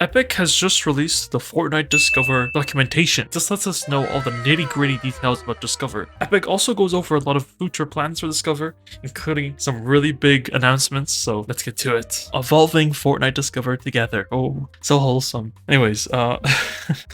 Epic has just released the Fortnite Discover documentation. This lets us know all the nitty-gritty details about Discover. Epic also goes over a lot of future plans for Discover, including some really big announcements, so let's get to it. Evolving Fortnite Discover together. Oh, so wholesome. Anyways, as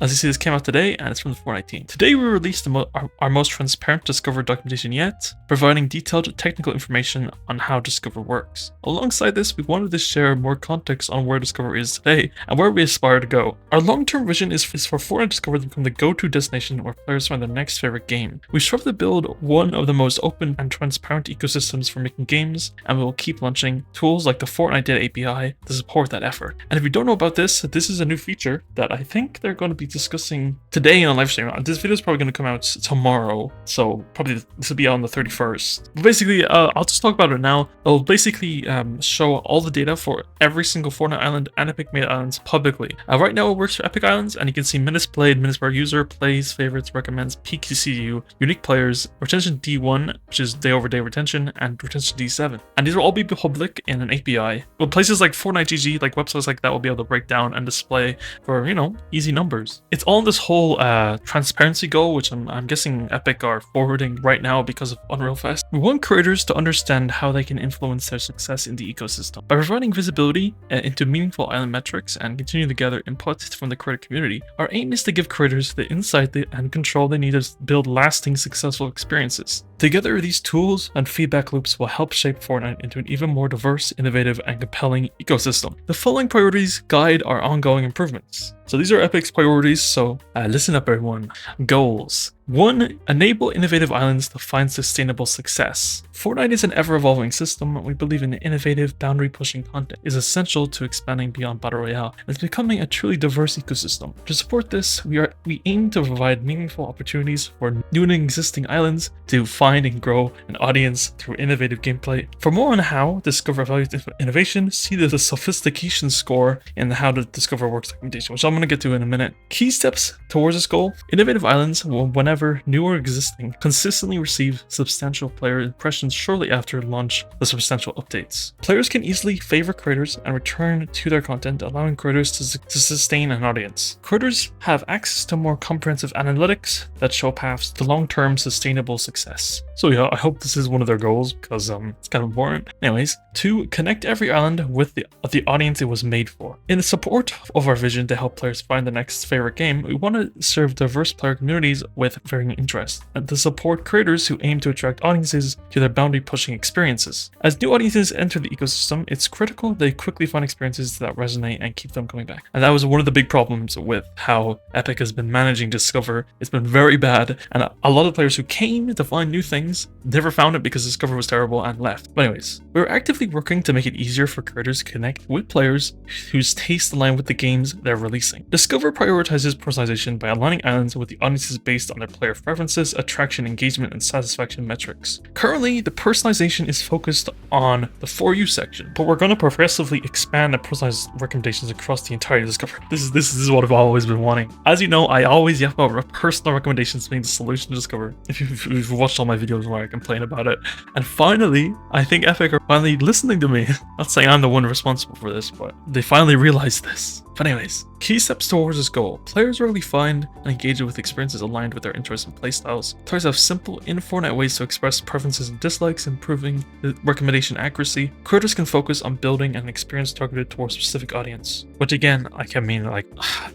you see, this came out today, and it's from the Fortnite team. Today we released our most transparent Discover documentation yet, providing detailed technical information on how Discover works. Alongside this, we wanted to share more context on where Discover is today, and where we aspire to go. Our long-term vision is for Fortnite Discover to become the go-to destination where players find their next favorite game. We strive to build one of the most open and transparent ecosystems for making games, and we will keep launching tools like the Fortnite Data API to support that effort. And if you don't know about this, this is a new feature that I think they're going to be discussing today on live stream. This video is probably going to come out tomorrow, so probably this will be out on the 31st. But basically, I'll just talk about it now. It'll basically show all the data for every single Fortnite island and Epic made islands publicly. Right now it works for Epic Islands, and you can see minutes played, minutes per user, plays, favorites, recommends, peak CCU, unique players, retention D1, which is day over day retention, and retention D7. And these will all be public in an API. Well, places like Fortnite GG, like websites like that, will be able to break down and display for, easy numbers. It's all this whole transparency goal, which I'm guessing Epic are forwarding right now because of Unreal Fest. We want creators to understand how they can influence their success in the ecosystem. By providing visibility into meaningful island metrics and continue to gather input from the creator community, our aim is to give creators the insight and control they need to build lasting, successful experiences. Together, these tools and feedback loops will help shape Fortnite into an even more diverse, innovative, and compelling ecosystem. The following priorities guide our ongoing improvements. So these are Epic's priorities, so listen up everyone. Goals. 1. Enable innovative islands to find sustainable success. Fortnite is an ever-evolving system. We believe in innovative, boundary-pushing content is essential to expanding beyond Battle Royale and it's becoming a truly diverse ecosystem. To support this, we aim to provide meaningful opportunities for new and existing islands to find and grow an audience through innovative gameplay. For more on how Discover evaluates innovation, see the Sophistication score in the How to Discover Works documentation, which I'm going to get to in a minute. Key steps towards this goal. Innovative islands will, whenever new or existing, consistently receive substantial player impressions shortly after launch the substantial updates. Players can easily favorite creators and return to their content, allowing creators to sustain an audience. Creators have access to more comprehensive analytics that show paths to long-term sustainable success. So yeah, I hope this is one of their goals because it's kind of important. Anyways, 2. Connect every island with the audience it was made for. In support of our vision to help players find the next favorite game, we want to serve diverse player communities with varying interests, and to support creators who aim to attract audiences to their boundary-pushing experiences. As new audiences enter the ecosystem, it's critical they quickly find experiences that resonate and keep them coming back. And that was one of the big problems with how Epic has been managing Discover. It's been very bad, and a lot of players who came to find new things never found it because Discover was terrible and left. But anyways, we're actively working to make it easier for creators to connect with players whose tastes align with the games they're releasing. Discover prioritizes personalization by aligning islands with the audiences based on their player preferences, attraction, engagement, and satisfaction metrics. Currently, the personalization is focused on the For You section, but we're going to progressively expand the personalized recommendations across the entire Discover. This is what I've always been wanting. As you know, I always yap about personal recommendations being the solution to Discover. If you've watched all my videos where I complain about it. And finally, I think Epic are finally listening to me. Not saying I'm the one responsible for this, but they finally realized this. But anyways, key steps towards this goal. Players rarely find and engage with experiences aligned with their interests and playstyles. Players have simple, in-Fortnite ways to express preferences and dislikes, improving the recommendation accuracy. Creators can focus on building an experience targeted towards a specific audience. Which again,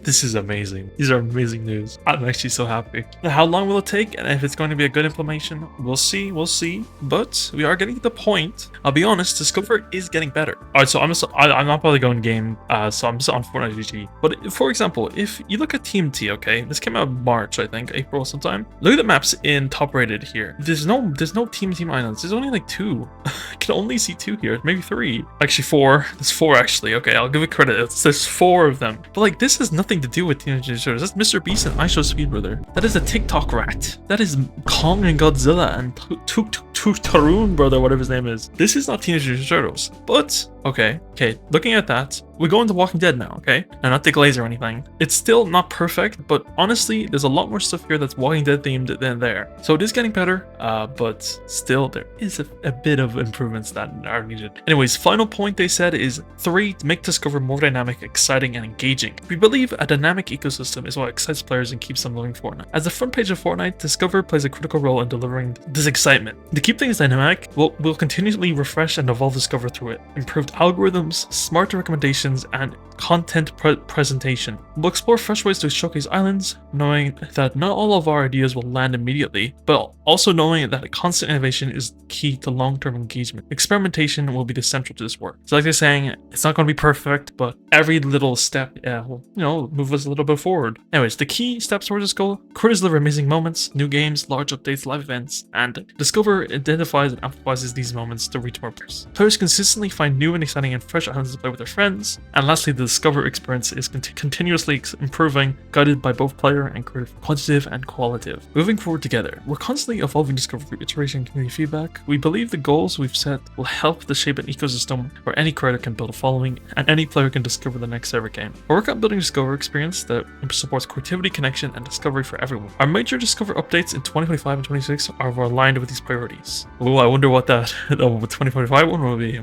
this is amazing. These are amazing news. I'm actually so happy. Now, how long will it take? And if it's going to be a good implementation, we'll see. But we are getting to the point. I'll be honest, Discover is getting better. Alright, so I'm not probably going game, so I'm just on Fortnite GG. But for example, if you look at Team T, okay, this came out in March, I think, April sometime. Look at the maps in top rated here. There's no Team islands. There's only like 2. I can only see 2 here, maybe 3. Actually 4. There's 4 actually. Okay, I'll give it credit. There's 4 of them. But like, this has nothing to do with Teenage Mutant Ninja Turtles. That's Mr. Beast and iShowSpeedBrother. That is a TikTok rat. That is Kong and Godzilla and Tarun brother, whatever his name is. This is not Teenage Mutant Ninja Turtles. But okay, Okay, looking at that, we go into Walking Dead now, okay? Now, not the glaze or anything. It's still not perfect, but honestly, there's a lot more stuff here that's Walking Dead themed than there. So it is getting better, but still there is a bit of improvements that are needed. Anyways, final point they said is 3, to make Discover more dynamic, exciting, and engaging. We believe a dynamic ecosystem is what excites players and keeps them loving Fortnite. As the front page of Fortnite, Discover plays a critical role in delivering this excitement. To keep things dynamic, we'll continually refresh and evolve Discover through it. Improved algorithms, smart recommendations, and content presentation. We'll explore fresh ways to showcase islands, knowing that not all of our ideas will land immediately, but also knowing that constant innovation is key to long-term engagement. Experimentation will be the central to this work. So like they're saying, it's not going to be perfect, but every little step will, move us a little bit forward. Anyways, the key steps towards this goal: creators deliver amazing moments, new games, large updates, live events, and Discover identifies and amplifies these moments to reach more players. Players consistently find new and exciting and fresh islands to play with their friends. And lastly, the Discover experience is continuously improving, guided by both player and creative, quantitative and qualitative. Moving forward together, we're constantly evolving Discover through iteration and community feedback. We believe the goals we've set will help to shape an ecosystem where any creator can build a following and any player can discover the next ever game. We work on building a Discover experience that supports creativity, connection, and discovery for everyone. Our major Discover updates in 2025 and 2026 are aligned with these priorities. Oh, I wonder what that 2025 one will be.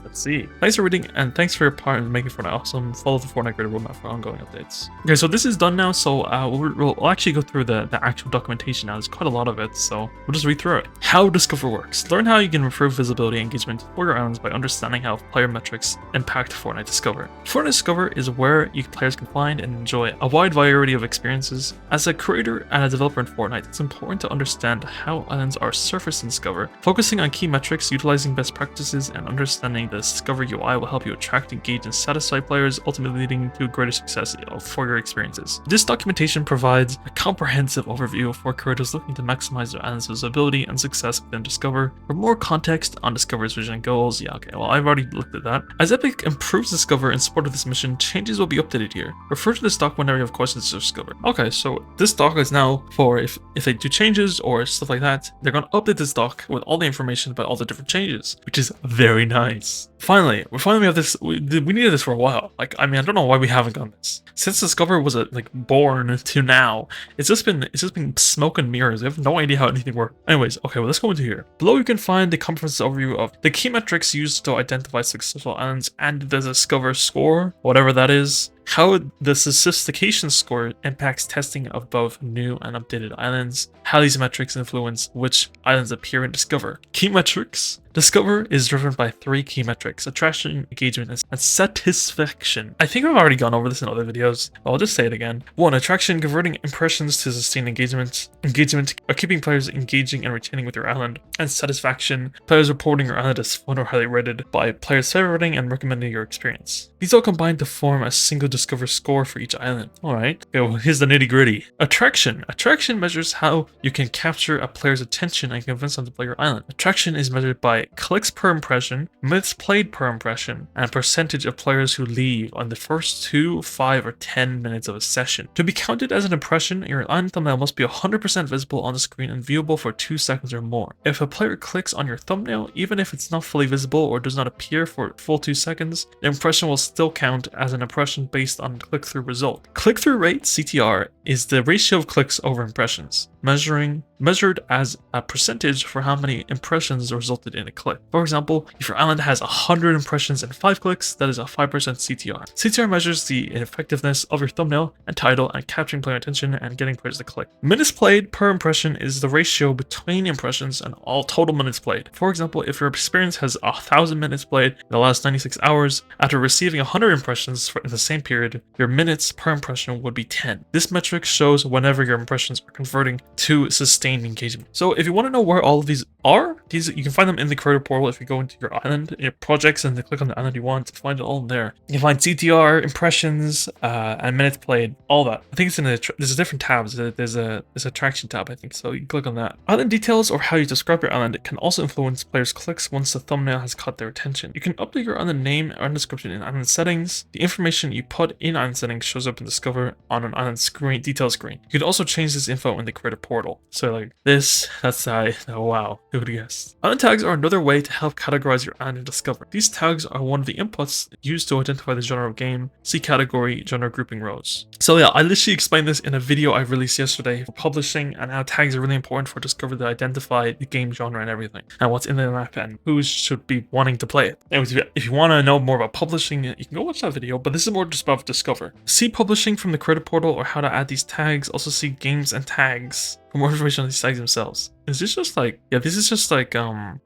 Let's see. Thanks for reading, and thanks for your part in making Fortnite awesome. Follow the Fortnite creator roadmap for ongoing updates. Okay, so this is done now, so we'll actually go through the actual documentation now. There's quite a lot of it, so we'll just read through it. How Discover works. Learn how you can improve visibility and engagement for your islands by understanding how player metrics impact Fortnite Discover. Fortnite Discover is where players can find and enjoy a wide variety of experiences. As a creator and a developer in Fortnite, it's important to understand how islands are surfaced in Discover. Focusing on key metrics, utilizing best practices, and understanding the Discover UI will help you attract, engage, and satisfy players, ultimately leading to greater success for your experiences. This documentation provides a comprehensive overview for creators looking to maximize their island's visibility and success within Discover. For more context on Discover's vision and goals, I've already looked at that. As Epic improves Discover in support of this mission, changes will be updated here. Refer to this doc whenever you have questions to Discover. Okay, so this doc is now for if they do changes or stuff like that, they're going to update this doc with all the information about all the different changes, which is very nice. Finally, we have this. We needed this for a while. I don't know why we haven't done this since Discover was born to now. It's just been smoke and mirrors. We have no idea how anything works. Anyways, okay, well, let's go into here. Below you can find the comprehensive overview of the key metrics used to identify successful islands and the Discover score, whatever that is. How the Sophistication score impacts testing of both new and updated islands. How these metrics influence which islands appear in Discover. Key metrics. Discover is driven by 3 key metrics: attraction, engagement, and satisfaction. I think I've already gone over this in other videos, but I'll just say it again. 1. Attraction, converting impressions to sustained engagement. Engagement, keeping players engaging and retaining with your island. And satisfaction, players reporting your island as fun or highly rated by players favoriting and recommending your experience. These all combine to form a single Discover score for each island. Alright, okay, well, here's the nitty gritty. Attraction. Attraction measures how you can capture a player's attention and convince them to play your island. Attraction is measured by clicks per impression, minutes played per impression, and percentage of players who leave on the first 2, 5, or 10 minutes of a session. To be counted as an impression, your island thumbnail must be 100% visible on the screen and viewable for 2 seconds or more. If a player clicks on your thumbnail, even if it's not fully visible or does not appear for a full 2 seconds, the impression will still count as an impression based on click-through result. Click-through rate, CTR, is the ratio of clicks over impressions, measured as a percentage for how many impressions resulted in a click. For example, if your island has 100 impressions and 5 clicks, that is a 5% CTR. CTR measures the effectiveness of your thumbnail and title and capturing player attention and getting players to click. Minutes played per impression is the ratio between impressions and all total minutes played. For example, if your experience has 1,000 minutes played in the last 96 hours, after receiving 100 impressions in the same period, your minutes per impression would be 10. This metric shows whenever your impressions are converting to sustained engagement. So if you want to know where all of these are, you can find them in the creator portal. If you go into your island, your projects, and click on the island you want, to find it all in there. You can find CTR, impressions, and minutes played, all that. I think it's in there's different tabs. There's a attraction tab, I think, so you can click on that. Island details, or how you describe your island, can also influence players' clicks once the thumbnail has caught their attention. You can update your island name and description in island settings. The information you put in island settings shows up in Discover on an island screen detail screen. You can also change this info in the creator portal. So like this, that's oh wow, who would guess? Island tags are another way to help categorize your island and discover. These tags are one of the inputs used to identify the genre of game, see category, genre grouping rows. So yeah, I literally explained this in a video I released yesterday for publishing and how tags are really important for discovery to identify the game genre and everything, and what's in the map and who should be wanting to play it. Anyways, if you want to know more about publishing, you can go watch that video, but this is more just about discover. See publishing from the creator portal or how to add these tags. Also see games and tags for more information on these tags themselves. Is this just like, yeah, this is just like,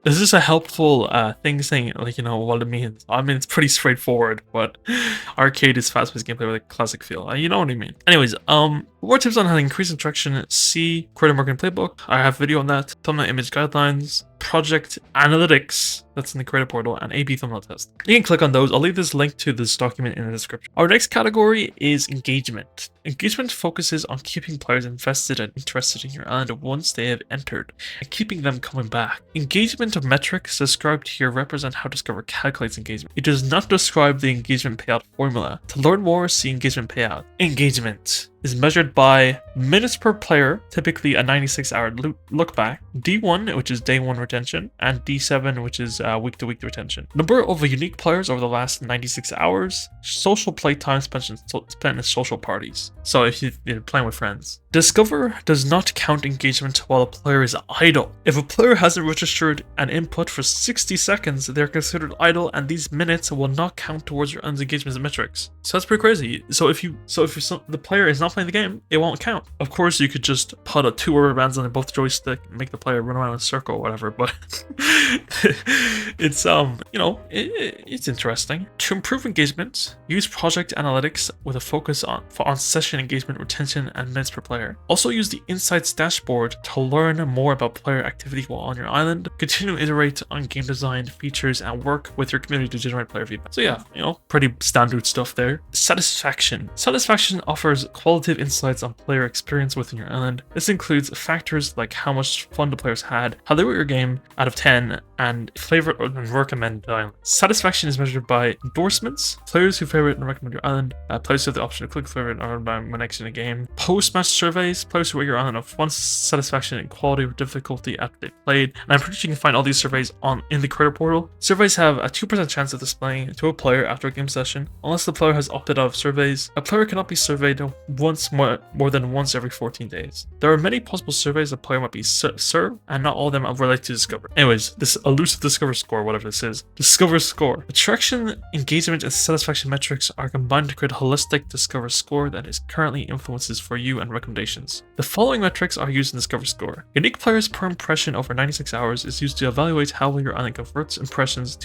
is this a helpful thing saying, like, you know, what it means? I mean, it's pretty straightforward, but arcade is fast-paced gameplay with a classic feel. You know what I mean? Anyways, more tips on how to increase interaction. See Creator Marketing Playbook. I have a video on that. Thumbnail image guidelines, project analytics, that's in the creator portal, and A/B thumbnail test. You can click on those. I'll leave this link to this document in the description. Our next category is engagement. Engagement focuses on keeping players invested and interested in your island once they have entered, and keeping them coming back. Engagement of metrics described here represent how Discover calculates engagement. It does not describe the engagement payout formula. To learn more, see engagement payout. Engagement is measured by minutes per player, typically a 96-hour look back, D1, which is day 1 retention, and D7, which is week-to-week retention. Number of unique players over the last 96 hours, social play time spent in social parties. So if you're playing with friends. Discover does not count engagement while a player is idle. If a player hasn't registered an input for 60 seconds, they're considered idle, and these minutes will not count towards your engagement metrics. So that's pretty crazy. So if the player is not playing the game, it won't count. Of course, you could just put 2 rubber bands on both joystick and make the player run around in a circle or whatever, but it's you know, it's interesting. To improve engagement, use project analytics with a focus on session engagement, retention, and minutes per player. Also use the Insights dashboard to learn more about player activity while on your island. Continue to iterate on game design, features, and work with your community to generate player feedback. So yeah, you know, pretty standard stuff there. Satisfaction. Satisfaction offers qualitative insights on player experience within your island. This includes factors like how much fun the players had, how they were your game out of 10, and favorite and recommend the island. Satisfaction is measured by endorsements, players who favorite and recommend your island, players who have the option to click favorite or when exiting a game, post-match surveys, players who rate your island of fun, satisfaction, and quality or difficulty after they played. And I'm pretty sure you can find all these surveys in the creator portal. Surveys have a 2% chance of displaying to a player after a game session. Unless the player has opted out of surveys, a player cannot be surveyed more than once every 14 days. There are many possible surveys a player might be served, and not all of them are related to Discover. Anyways, this elusive Discover score, whatever this is. Discover score. Attraction, engagement, and satisfaction metrics are combined to create a holistic Discover score that is currently influences for you and recommendations. The following metrics are used in Discover score. Unique players per impression over 96 hours is used to evaluate how well your island converts impressions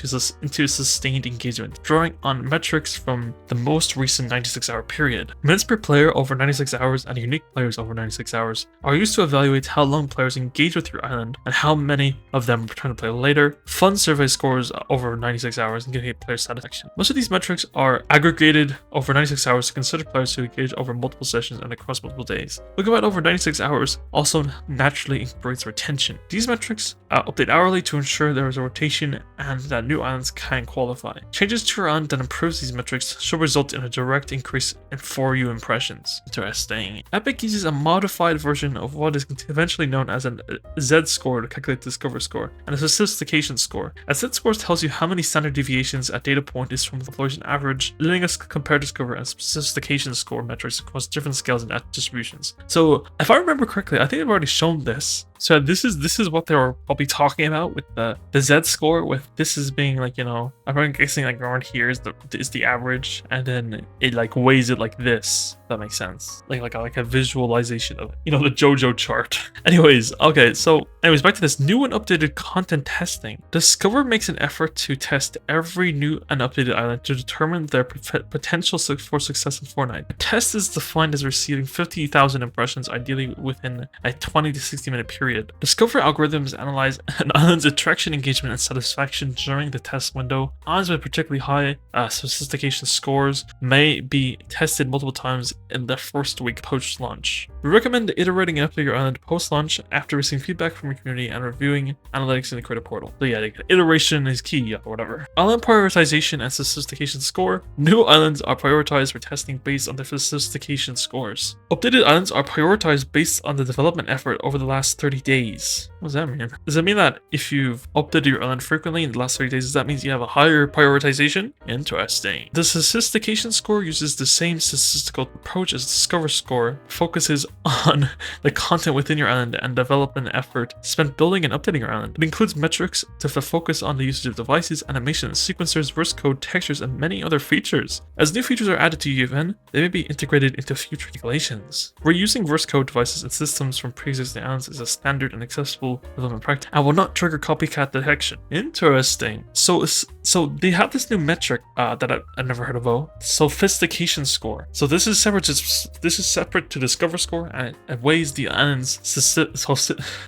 into sustained engagement, drawing on metrics from the most recent 96-hour period. Minutes per player over 96 hours and unique players over 96 hours are used to evaluate how long players engage with your island and how many of them return to play later. Fun survey scores over 96 hours indicate player satisfaction. Most of these metrics are aggregated over 96 hours to consider players who engage over multiple sessions and across multiple days. Looking at over 96 hours also naturally incorporates retention. These metrics update hourly to ensure there is a rotation and that new islands can qualify. Changes to your island that improves these metrics should result in a direct increase in for you impressions. Interesting. Epic uses a modified version of what is eventually known as a Z score to calculate the Discover score, and a Sophistication score. A Z score tells you how many standard deviations a data point is from the population average, letting us compare Discover and Sophistication score metrics across different scales and distributions. So if I remember correctly, I think I've already shown this. So this is what they were probably talking about with the Z score, with this is being like, you know, I'm guessing like around here is the average, and then it like weighs it like this. That makes sense. Like a visualization of it. You know, the JoJo chart. Anyways, okay, so back to this new and updated content testing. Discover makes an effort to test every new and updated island to determine their potential for success in Fortnite. A test is defined as receiving 50,000 impressions, ideally within a 20 to 60 minute period. Discover algorithms analyze an island's attraction, engagement, and satisfaction during the test window. Islands with particularly high sophistication scores may be tested multiple times in the first week post-launch. We recommend iterating and updating your island post-launch after receiving feedback from your community and reviewing analytics in the creator portal. So yeah, iteration is key or whatever. Island prioritization and sophistication score. New islands are prioritized for testing based on their sophistication scores. Updated islands are prioritized based on the development effort over the last 30 days. What does that mean? Does it mean that if you've updated your island frequently in the last 30 days, does that mean you have a higher prioritization? Interesting. The sophistication score uses the same statistical approach as the discover score, focuses on the content within your island and development effort spent building and updating your island. It includes metrics to focus on the usage of devices, animations, sequencers, verse code, textures, and many other features. As new features are added to UEFN, they may be integrated into future calculations. Reusing verse code devices and systems from pre-existing islands is a standard and accessible development practice and will not trigger copycat detection. Interesting. So they have this new metric that I've never heard of. Sophistication score. So this is separate. This is separate to discover score, and it weighs the island's.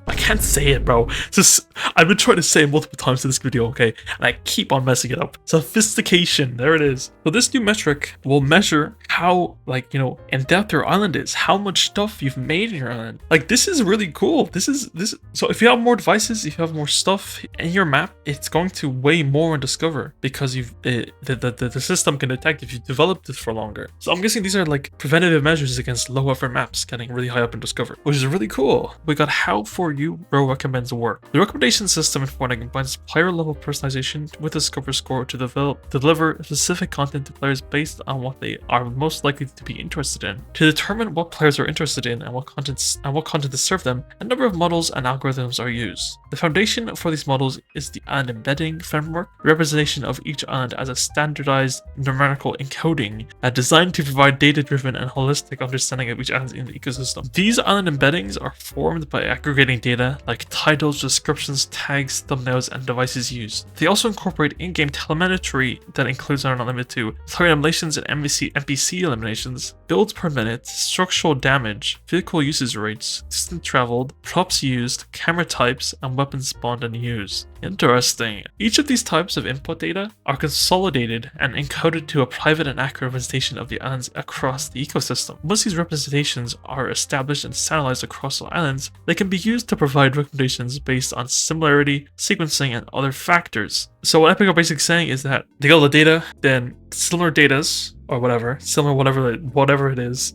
I can't say it, bro. I've been trying to say it multiple times in this video, okay, and I keep on messing it up. Sophistication. There it is. So this new metric will measure how, like, you know, in depth your island is, how much stuff you've made in your island. Like, this is really cool. This. So if you have more devices, if you have more stuff in your map, it's going to weigh more in discover because the system can detect if you developed it for longer. So I'm guessing these are like preventative measures against low effort maps getting really high up in discover, which is really cool. We got how for you row recommends work. The recommendation system in Fortnite combines player level personalization with discover score to deliver specific content to players based on what they are most likely to be interested in. To determine what players are interested in and what content to serve them, a number of models and algorithms are used. The foundation for these models is the island embedding framework, the representation of each island as a standardized numerical encoding designed to provide data-driven and holistic understanding of each island in the ecosystem. These island embeddings are formed by aggregating data like titles, descriptions, tags, thumbnails, and devices used. They also incorporate in-game telemetry that includes and are not limited to player eliminations and NPC eliminations, builds per minute, structural damage, vehicle usage rates, distance traveled, props used, camera types, and weapons spawned and used. Interesting. Each of these types of input data are consolidated and encoded to a private and accurate representation of the islands across the ecosystem. Once these representations are established and standardized across all islands, they can be used to provide recommendations based on similarity, sequencing, and other factors. So what Epic are basically saying is that they get all the data, then similar datas, or whatever it is,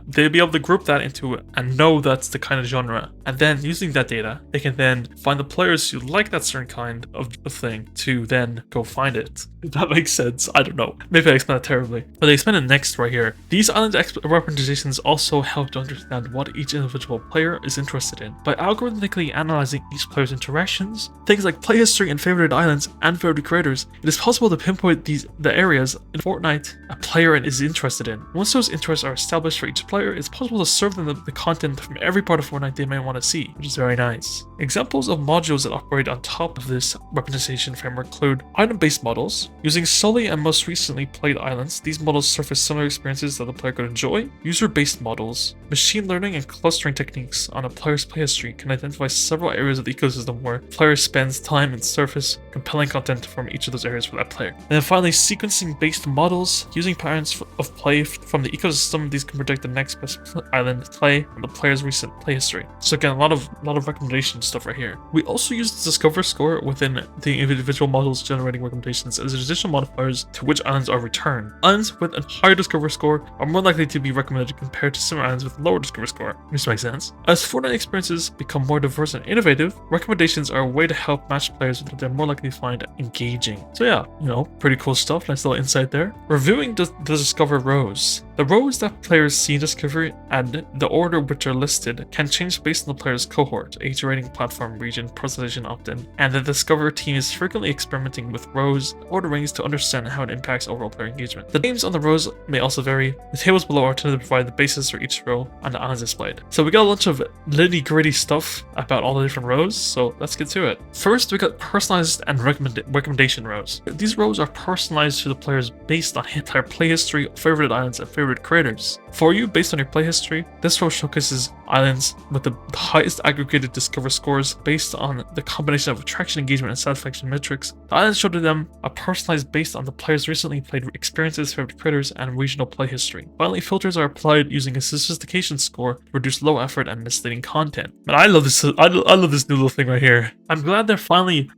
they'll be able to group that into and know that's the kind of genre. And then using that data, they can then find the players who like that certain kind of thing to then go find it. If that makes sense, I don't know. Maybe I explained it terribly. But they explain it next right here. These island representations also help to understand what each individual player is interested in. By algorithmically analyzing each player's interactions, things like play history and favorite islands and favorite creators, it is possible to pinpoint the areas in Fortnite a player is interested in. Once those interests are established for each player, it's possible to serve them the content from every part of Fortnite they may want to see, which is very nice. Examples of modules that operate on top of this representation framework include item-based models. Using solely and most recently played islands, these models surface similar experiences that the player could enjoy. User-based models. Machine learning and clustering techniques on a player's play history can identify several areas of the ecosystem where the player spends time and surface compelling content from each of those areas for that player. And then finally, sequencing-based models. Using patterns of play from the ecosystem, these can predict the next best island play from the player's recent play history. So again, a lot of recommendation stuff right here. We also use the discover score within the individual models generating recommendations as additional modifiers to which islands are returned. Islands with a higher discover score are more likely to be recommended compared to similar islands with lower discover score, which makes sense. As Fortnite experiences become more diverse and innovative, recommendations are a way to help match players that they're more likely to find engaging. So yeah, you know, pretty cool stuff. Nice little insight there. Reviewing the discover rows. The rows that players see in Discovery and the order which are listed can change based on the player's cohort, age rating, platform, region, personalization opt-in, and the Discover team is frequently experimenting with rows orderings to understand how it impacts overall player engagement. The names on the rows may also vary. The tables below are intended to provide the basis for each row and the islands displayed. So we got a bunch of nitty-gritty stuff about all the different rows, so let's get to it. First, we got personalized and recommendation rows. These rows are personalized to the players based on player play history, favorite islands, and favorite favorite creators. For you, based on your play history, this row showcases islands with the highest aggregated discover scores based on the combination of attraction, engagement, and satisfaction metrics. The islands shown to them are personalized based on the player's recently played experiences, favorite critters, and regional play history. Finally, filters are applied using a sophistication score to reduce low effort and misleading content. But I love this. I love this new little thing right here. I'm glad they're finally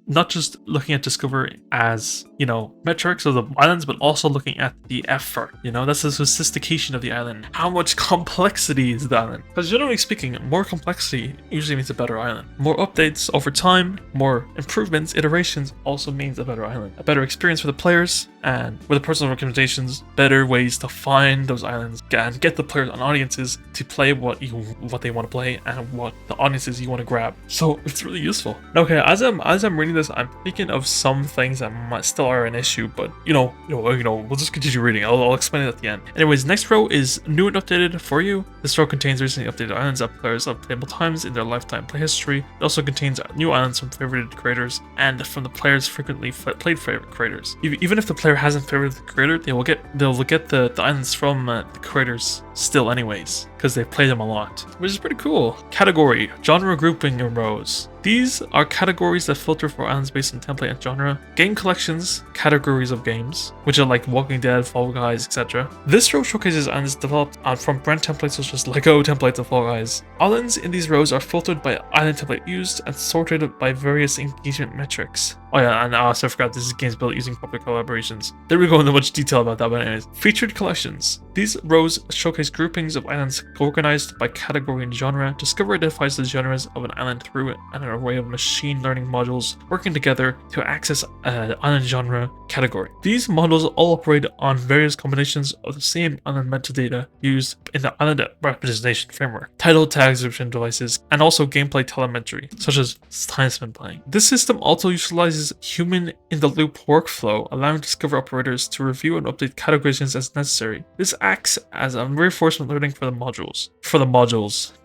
not just looking at discover as, you know, metrics of the islands, but also looking at the effort. You know, that's the sophistication of the island. How much complexity is the island? Because generally speaking, more complexity usually means a better island. More updates over time, more improvements, iterations also means a better island. A better experience for the players, and with the personal recommendations, better ways to find those islands and get the players and audiences to play what they want to play and what the audiences you want to grab. So it's really useful. Okay, as I'm reading this, I'm thinking of some things that might still are an issue, but we'll just continue reading. I'll explain it at the end. Anyways, next row is new and updated for you. This row contains recently updated islands that players have playable times in their lifetime play history. It also contains new islands from favorited creators and from the players' frequently played favorite creators. Even if the player hasn't favorited the creator, they'll get the islands from the creators still anyways, because they've played them a lot, which is pretty cool. Category, genre grouping and rows. These are categories that filter for islands based on template and genre. Game collections, categories of games, which are like Walking Dead, Fall Guys, etc. This row showcases islands developed from brand templates such as Lego templates and Fall Guys. Islands in these rows are filtered by island template used and sorted by various engagement metrics. Oh yeah, and I also forgot this is games built using public collaborations. There we go into much detail about that, but anyways. Featured collections. These rows showcase groupings of islands organized by category and genre. Discover identifies the genres of an island through an array of machine learning modules working together to access an island genre category. These models all operate on various combinations of the same island metadata used in the island representation framework, title, tags, description, devices, and also gameplay telemetry, such as time spent playing. This system also utilizes human-in-the-loop workflow, allowing Discover operators to review and update categorizations as necessary. This acts as a reinforcement learning for the modules.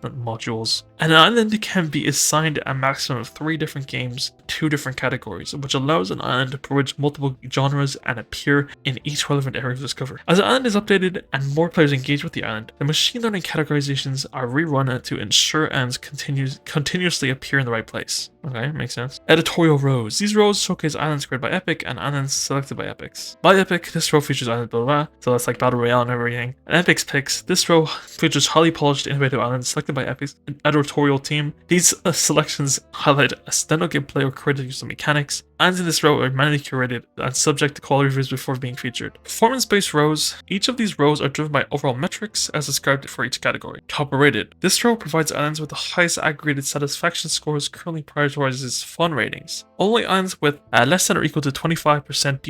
Not modules. An island can be assigned a maximum of 3 different games, 2 different categories, which allows an island to bridge multiple genres and appear in each relevant area of Discover. As the island is updated and more players engage with the island, the machine learning categorizations are rerun to ensure islands continuously appear in the right place. Okay, makes sense. Editorial Rows. These rows showcase islands created by Epic and islands selected by Epics. By Epic, this row features islands blah blah, so that's like Battle Royale and everything. And Epic's picks, this row features highly polished, innovative islands selected by Epic's editorial team. These selections highlight accidental gameplay or creative use of mechanics. Islands in this row are manually curated and subject to quality reviews before being featured. Performance-based rows. Each of these rows are driven by overall metrics as described for each category. Top rated. This row provides islands with the highest aggregated satisfaction scores, currently prioritizes fun ratings. Only islands with less than or equal to 25%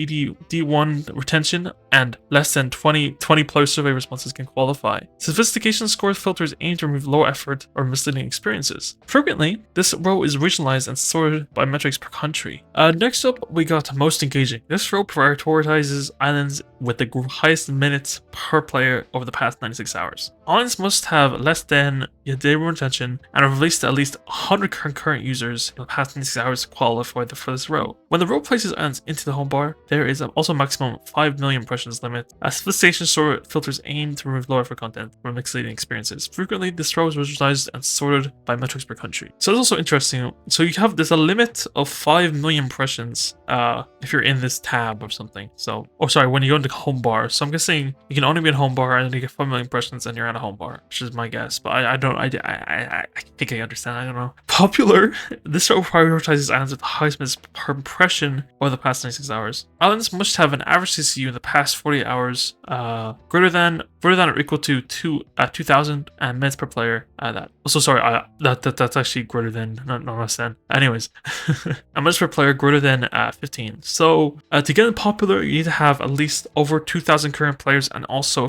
D1 retention and less than 20 player survey responses can qualify. Sophistication scores filters aim to remove low effort or misleading experiences. Frequently, this row is regionalized and sorted by metrics per country. Next up, we got most engaging. This row prioritizes islands with the highest minutes per player over the past 96 hours. Islands must have less than a day retention and have released at least 100 concurrent users in the past 96 hours to qualify for this row. When the row places islands into the home bar, there is also a maximum 5 million impressions limit. A sophistication sort filters aim to remove low effort content from misleading experiences. Frequently, this row is visualized and sorted by metrics per country. So it's also interesting. So there's a limit of 5 million impressions if you're in this tab or something. So, when you go into home bar. So I'm guessing you can only be in home bar and then you get 5 million impressions and you're at a home bar, which is my guess. But I think I understand. I don't know. Popular. This row prioritizes islands with the highest minutes per impression over the past 96 hours. Islands must have an average CCU in the past 48 hours greater than or equal to 2,000 minutes per player. That's actually greater than, not less than. Anyways, a minutes per player greater than 15. So to get in popular, you need to have at least over 2,000 current players and also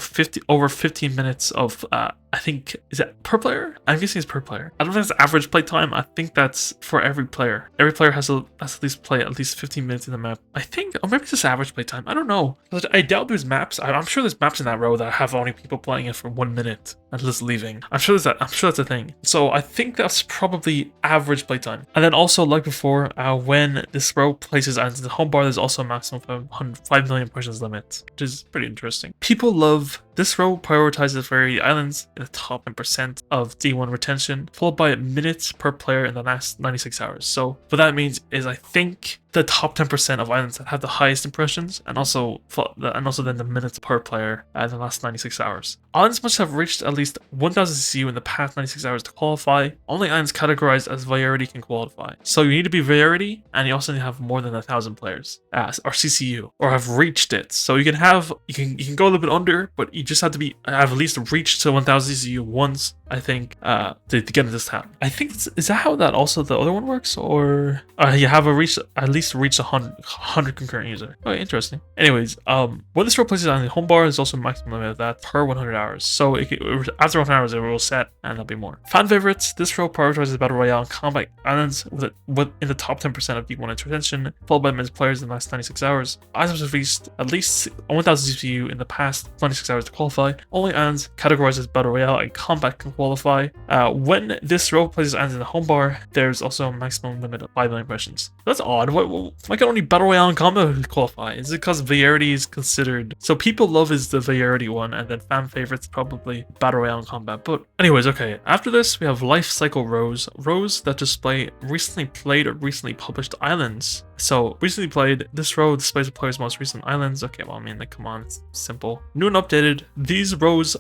over 15 minutes of I think, is that per player? I'm guessing it's per player. I don't think it's average play time. I think that's for every player. Every player has to at least play at least 15 minutes in the map. I think, or maybe it's just average play time. I don't know. I doubt there's maps. I'm sure there's maps in that row that have only people playing it for 1 minute and just leaving. I'm sure that's a thing. So I think that's probably average play time. And then also, like before, when this row places islands in the home bar, there's also a maximum of 5 million impressions limit, which is pretty interesting. People love This row prioritizes variety islands in the top 10% of D1 retention, followed by minutes per player in the last 96 hours. So what that means is I think the top 10% of islands that have the highest impressions, and also then the minutes per player in the last 96 hours. Islands must have reached at least 1000 CCU in the past 96 hours to qualify. Only islands categorized as variety can qualify. So you need to be variety, and you also need to have more than 1000 players, or CCU, or have reached it. So you can go a little bit under, but you just have to have at least reached to 1000 CCU once, I think, to get into this tab. I think is that how that also the other one works, or you have at least reach 100 concurrent user. Oh, interesting. Anyways, when this row places on the home bar, there's also a maximum limit of that per 100 hours. So after 100 hours, it will set, and there'll be more. Fan favorites. This row prioritizes battle royale and combat islands with in the top 10% of D1 retention, followed by men's players in the last 96 hours. Islands have reached at least 1000 CPU in the past 96 hours to qualify. Only islands categorized as battle royale and combat can qualify. When this row places islands in the home bar, there's also a maximum limit of 5 million impressions. That's odd. Why can only battle royale and combat qualify? Is it because variety is considered? So people love is the variety one, and then fan favorites probably battle royale and combat. But anyways, okay. After this, we have Lifecycle Rows. Rows that display recently played or recently published islands. So recently played, this row displays the player's most recent islands. Okay, well, I mean, like, come on, it's simple. New and updated. These rows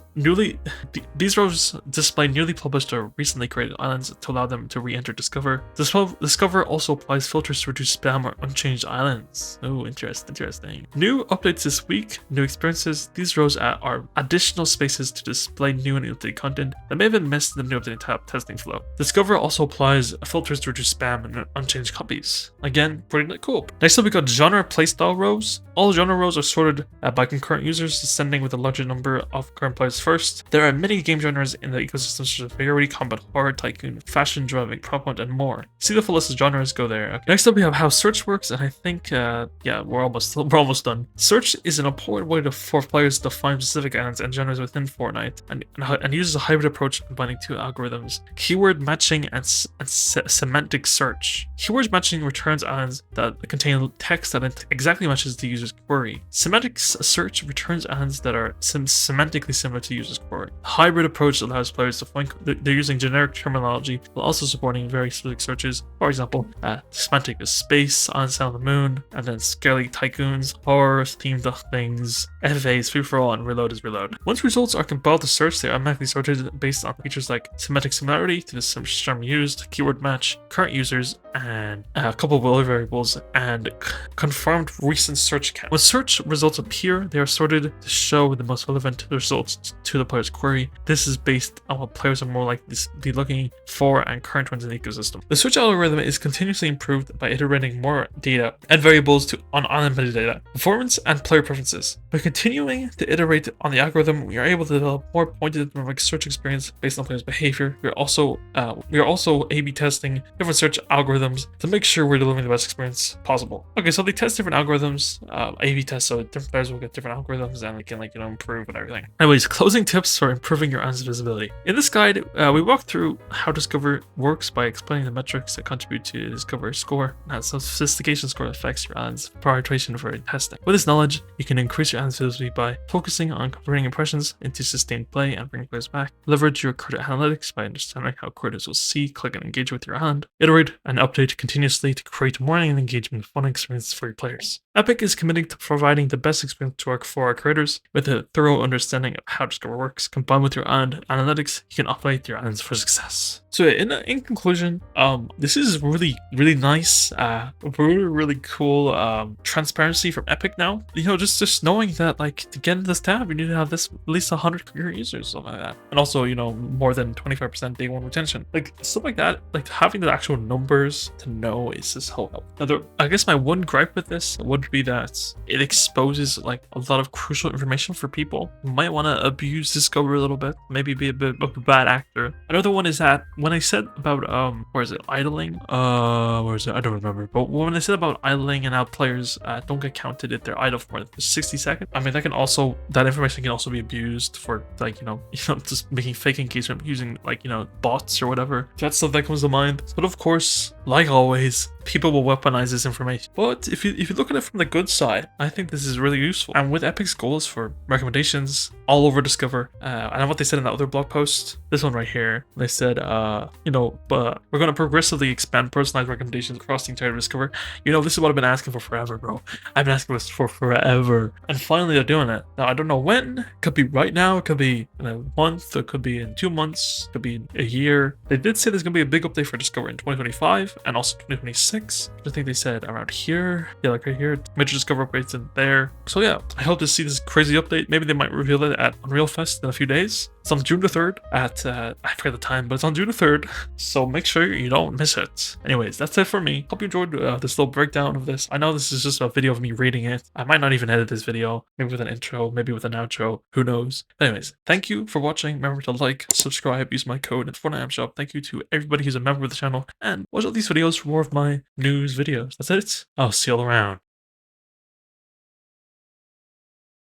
display newly published or recently created islands to allow them to re-enter Discover. Discover also applies filters to reduce spam or unchanged islands. Oh, interesting. New updates this week, new experiences. These rows are additional spaces to display new and updated content that may have been missed in the new updated tab testing flow. Discover also applies filters to reduce spam and unchanged copies. Again, pretty cool. Next up, we got genre playstyle rows. All genre rows are sorted by concurrent users, descending with a larger number of current players first. There are many game genres in the ecosystem such as variety, combat, horror, tycoon, fashion, driving, prop hunt, and more. See the full list of genres, go there. Okay. Next up, we have how search works, and I think, yeah, we're almost done. Search is an important way for players to find specific islands and genres within Fortnite, and uses a hybrid approach combining two algorithms: keyword matching and semantic search. Keyword matching returns islands that contain text that exactly matches the user's query. Semantic search returns islands that are semantically similar to the user's query. The hybrid approach allows players to find they're using generic terminology while also supporting very specific searches. For example, semantic is space, islands on the moon, and then scaly tycoons, horror, themed things, FFA is free for all, and reload is reload. Once results are compiled to search, they are automatically sorted based on features like semantic similarity to the term used, keyword match, current users, and a couple of other variables, and confirmed recent search count. When search results appear, they are sorted to show the most relevant results to the player's query. This is based on what players are more likely to be looking for and current trends in the ecosystem. The search algorithm is continuously improved by iterating more data and variables on unlimited data, performance, and player preferences. By continuing to iterate on the algorithm, we are able to develop more pointed search experience based on players' behavior. We are also A/B testing different search algorithms to make sure we're delivering the best experience possible. Okay, so they test different algorithms, A/B tests, so different players will get different algorithms and they can improve and everything. Anyways, closing tips for improving your island's visibility. In this guide, we walk through how Discover works by explaining the metrics that contribute to Discover score and how Sophistication score affects your island's prioritization for testing. With this knowledge, you can increase your island's visibility by focusing on converting impressions into sustained play and bringing players back. Leverage your creator analytics by understanding how creators will see, click, and engage with your island. Iterate and update continuously to create more engagement and fun experiences for your players. Epic is committed to providing the best experience to work for our creators. With a thorough understanding of how Discover works, combined with your island analytics, you can optimize your islands for success. So in conclusion, this is really nice, really cool transparency from Epic now. Just knowing that to get into this tab, you need to have this at least 100 concurrent users, something like that, and also more than 25% day one retention, stuff like that. Having the actual numbers to know is just helpful. Now, I guess my one gripe with this would be that it exposes a lot of crucial information for people who might want to abuse Discover a little bit, maybe be a bit of a bad actor. Another one is that when I said about idling, I don't remember, but when I said about idling and how players don't get counted if they're idle for more than 60 seconds, I mean that information can also be abused for just making fake engagement using bots or whatever. That's stuff that comes to mind. But of course, like always, people will weaponize this information. But if you look at it from the good side, I think this is really useful. And with Epic's goals for recommendations, all over Discover. I know what they said in that other blog post. This one right here. They said, but we're going to progressively expand personalized recommendations across the entire Discover. This is what I've been asking for forever, bro. I've been asking this for forever. And finally they're doing it. Now, I don't know when. Could be right now. It could be in a month. It could be in 2 months. It could be in a year. They did say there's going to be a big update for Discover in 2025 and also 2026. I think they said around here. Yeah, like right here. Major Discover upgrades in there. So yeah, I hope to see this crazy update. Maybe they might reveal it at Unreal Fest in a few days. It's on June the 3rd at, I forget the time, but it's on June the 3rd. So make sure you don't miss it. Anyways, that's it for me. Hope you enjoyed this little breakdown of this. I know this is just a video of me rating it. I might not even edit this video. Maybe with an intro, maybe with an outro. Who knows? Anyways, thank you for watching. Remember to like, subscribe, use my code at Fortnite Shop. Thank you to everybody who's a member of the channel. And watch all these videos for more of my news videos. That's it. I'll see you all around.